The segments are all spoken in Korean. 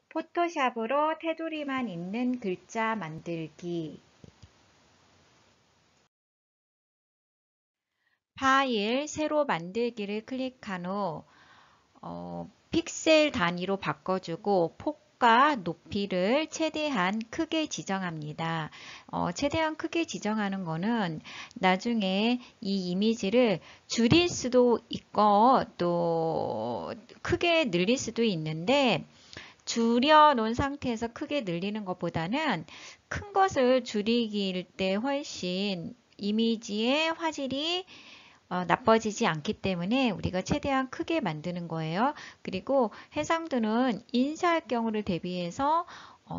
포토샵으로 테두리만 있는 글자 만들기. 파일 새로 만들기를 클릭한 후 픽셀 단위로 바꿔주고 폭과 높이를 최대한 크게 지정합니다. 최대한 크게 지정하는 거는 나중에 이 이미지를 줄일 수도 있고 또 크게 늘릴 수도 있는데 줄여 놓은 상태에서 크게 늘리는 것보다는 큰 것을 줄이길 때 훨씬 이미지의 화질이 나빠지지 않기 때문에 우리가 최대한 크게 만드는 거예요. 그리고 해상도는 인쇄할 경우를 대비해서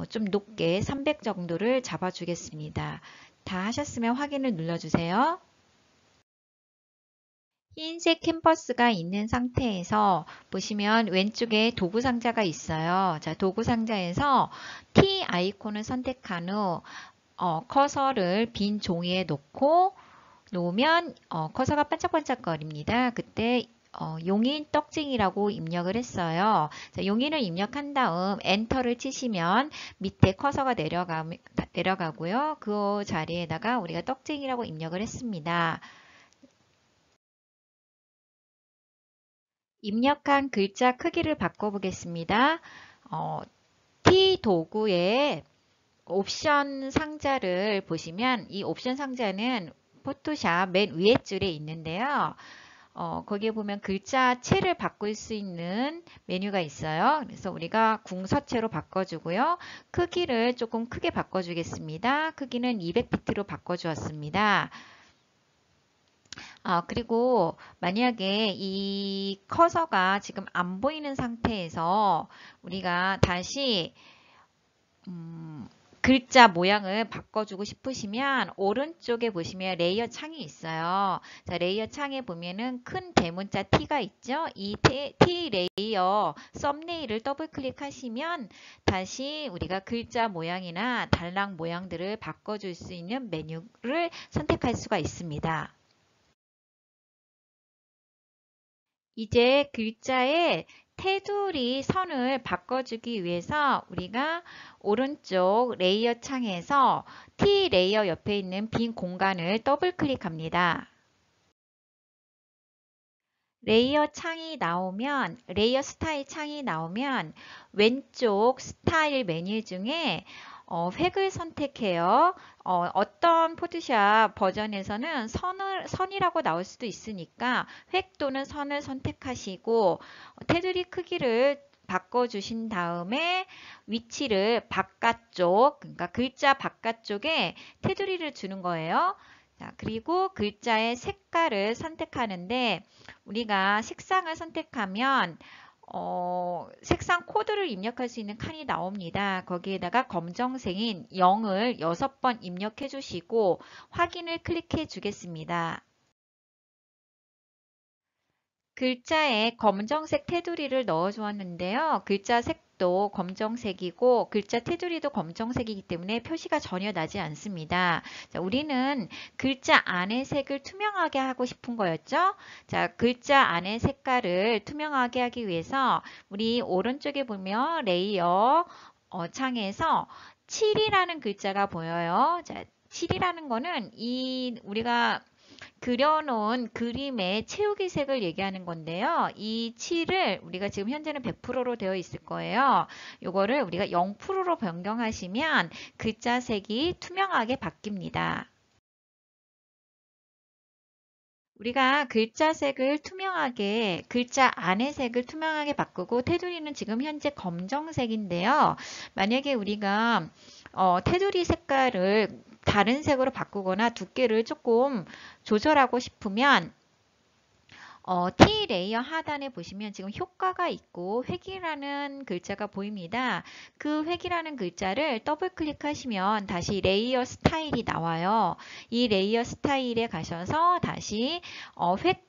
좀 높게 300 정도를 잡아주겠습니다. 다 하셨으면 확인을 눌러주세요. 흰색 캔버스가 있는 상태에서 보시면 왼쪽에 도구 상자가 있어요. 자, 도구 상자에서 T 아이콘을 선택한 후 커서를 빈 종이에 놓으면 커서가 반짝반짝거립니다. 그때 용인 떡쟁이라고 입력을 했어요. 자, 용인을 입력한 다음 엔터를 치시면 밑에 커서가 내려가고요. 그 자리에다가 우리가 떡쟁이라고 입력을 했습니다. 입력한 글자 크기를 바꿔보겠습니다. T 도구의 옵션 상자를 보시면 이 옵션 상자는 포토샵 맨 위에 줄에 있는데요. 거기에 보면 글자체를 바꿀 수 있는 메뉴가 있어요. 그래서 우리가 궁서체로 바꿔주고요. 크기를 조금 크게 바꿔주겠습니다. 크기는 200피트로 바꿔주었습니다. 그리고 만약에 이 커서가 지금 안 보이는 상태에서 우리가 다시 글자 모양을 바꿔주고 싶으시면 오른쪽에 보시면 레이어 창이 있어요. 자, 레이어 창에 보면은 큰 대문자 T가 있죠. 이 T 레이어 썸네일을 더블 클릭하시면 다시 우리가 글자 모양이나 달랑 모양들을 바꿔줄 수 있는 메뉴를 선택할 수가 있습니다. 이제 글자의 테두리 선을 바꿔주기 위해서 우리가 오른쪽 레이어 창에서 T 레이어 옆에 있는 빈 공간을 더블 클릭합니다. 레이어 스타일 창이 나오면 왼쪽 스타일 메뉴 중에 획을 선택해요. 어떤 포토샵 버전에서는 선이라고 나올 수도 있으니까 획 또는 선을 선택하시고 테두리 크기를 바꿔주신 다음에 위치를 바깥쪽, 그러니까 글자 바깥쪽에 테두리를 주는 거예요. 자, 그리고 글자의 색깔을 선택하는데 우리가 색상을 선택하면 색상 코드를 입력할 수 있는 칸이 나옵니다. 거기에다가 검정색인 0을 6번 입력해 주시고 확인을 클릭해 주겠습니다. 글자에 검정색 테두리를 넣어 주었는데요. 글자 색도 검정색이고 글자 테두리도 검정색이기 때문에 표시가 전혀 나지 않습니다. 자, 우리는 글자 안의 색을 투명하게 하고 싶은 거였죠. 자, 글자 안의 색깔을 투명하게 하기 위해서 우리 오른쪽에 보면 레이어 창에서 7이라는 글자가 보여요. 자, 7이라는 거는 우리가 그려놓은 그림의 채우기 색을 얘기하는 건데요. 이 7을 우리가 지금 현재는 100%로 되어 있을 거예요. 이거를 우리가 0%로 변경하시면 글자 색이 투명하게 바뀝니다. 우리가 글자 색을 투명하게, 글자 안의 색을 투명하게 바꾸고 테두리는 지금 현재 검정색인데요. 만약에 우리가 테두리 색깔을 다른 색으로 바꾸거나 두께를 조금 조절하고 싶으면 T 레이어 하단에 보시면 지금 효과가 있고 획이라는 글자가 보입니다. 그 획이라는 글자를 더블 클릭하시면 다시 레이어 스타일이 나와요. 이 레이어 스타일에 가셔서 다시 획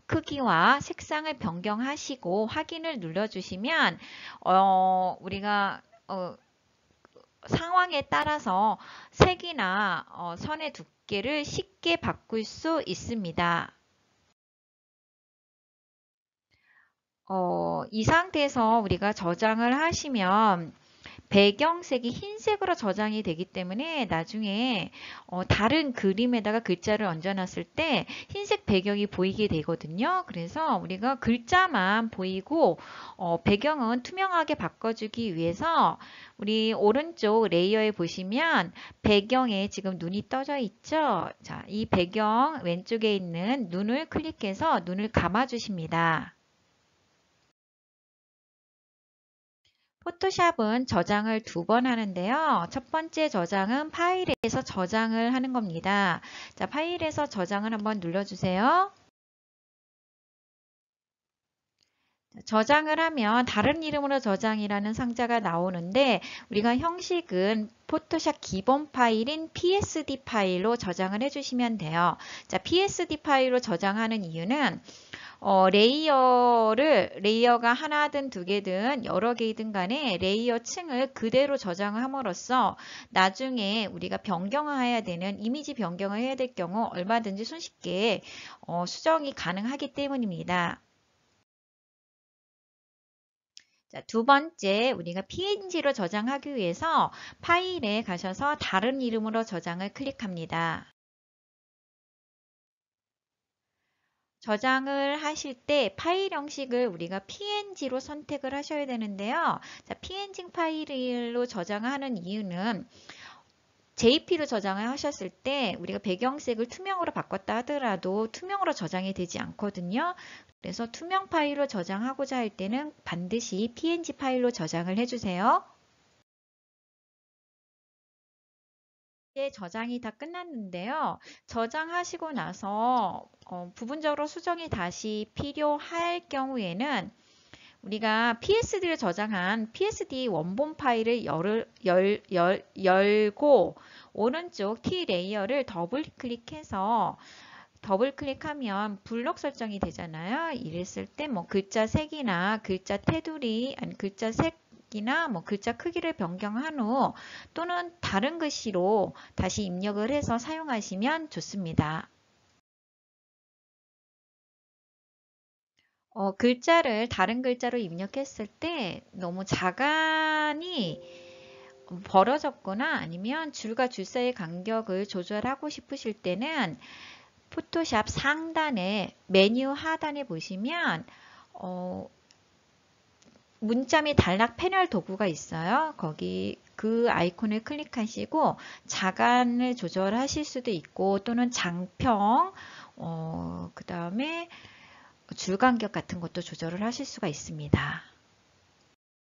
크기와 색상을 변경하시고 확인을 눌러주시면 우리가 상황에 따라서 색이나 선의 두께를 쉽게 바꿀 수 있습니다. 이 상태에서 우리가 저장을 하시면 배경색이 흰색으로 저장이 되기 때문에 나중에 다른 그림에다가 글자를 얹어놨을 때 흰색 배경이 보이게 되거든요. 그래서 우리가 글자만 보이고 배경은 투명하게 바꿔주기 위해서 우리 오른쪽 레이어에 보시면 배경에 지금 눈이 떠져 있죠. 자, 이 배경 왼쪽에 있는 눈을 클릭해서 눈을 감아주십니다. 포토샵은 저장을 2번 하는데요. 첫 번째 저장은 파일에서 저장을 하는 겁니다. 자, 파일에서 저장을 한번 눌러주세요. 저장을 하면 다른 이름으로 저장이라는 상자가 나오는데 우리가 형식은 포토샵 기본 파일인 PSD 파일로 저장을 해주시면 돼요. 자, PSD 파일로 저장하는 이유는 레이어가 하나든 2개든 여러 개이든 간에 레이어 층을 그대로 저장을 함으로써 나중에 우리가 변경해야 되는 이미지 변경을 해야 될 경우 얼마든지 손쉽게 수정이 가능하기 때문입니다. 자, 2번째, 우리가 PNG로 저장하기 위해서 파일에 가셔서 다른 이름으로 저장을 클릭합니다. 저장을 하실 때 파일 형식을 우리가 PNG로 선택을 하셔야 되는데요. 자, PNG 파일로 저장하는 이유는 JP로 저장을 하셨을 때 우리가 배경색을 투명으로 바꿨다 하더라도 투명으로 저장이 되지 않거든요. 그래서 투명 파일로 저장하고자 할 때는 반드시 PNG 파일로 저장을 해주세요. 이제 저장이 다 끝났는데요. 저장하시고 나서 부분적으로 수정이 다시 필요할 경우에는 우리가 PSD를 저장한 PSD 원본 파일을 열고 오른쪽 T 레이어를 더블 클릭해서 더블 클릭하면 블록 설정이 되잖아요. 이랬을 때 뭐 글자 색이나 글자 테두리 아니 글자 색이나 뭐 글자 크기를 변경한 후 또는 다른 글씨로 다시 입력을 해서 사용하시면 좋습니다. 글자를 다른 글자로 입력했을 때 너무 자간이 벌어졌거나 아니면 줄과 줄 사이의 간격을 조절하고 싶으실 때는 포토샵 상단에 메뉴 하단에 보시면 문자 및 단락 패널 도구가 있어요. 거기 그 아이콘을 클릭하시고 자간을 조절하실 수도 있고 또는 장평 그 다음에 줄 간격 같은 것도 조절을 하실 수가 있습니다.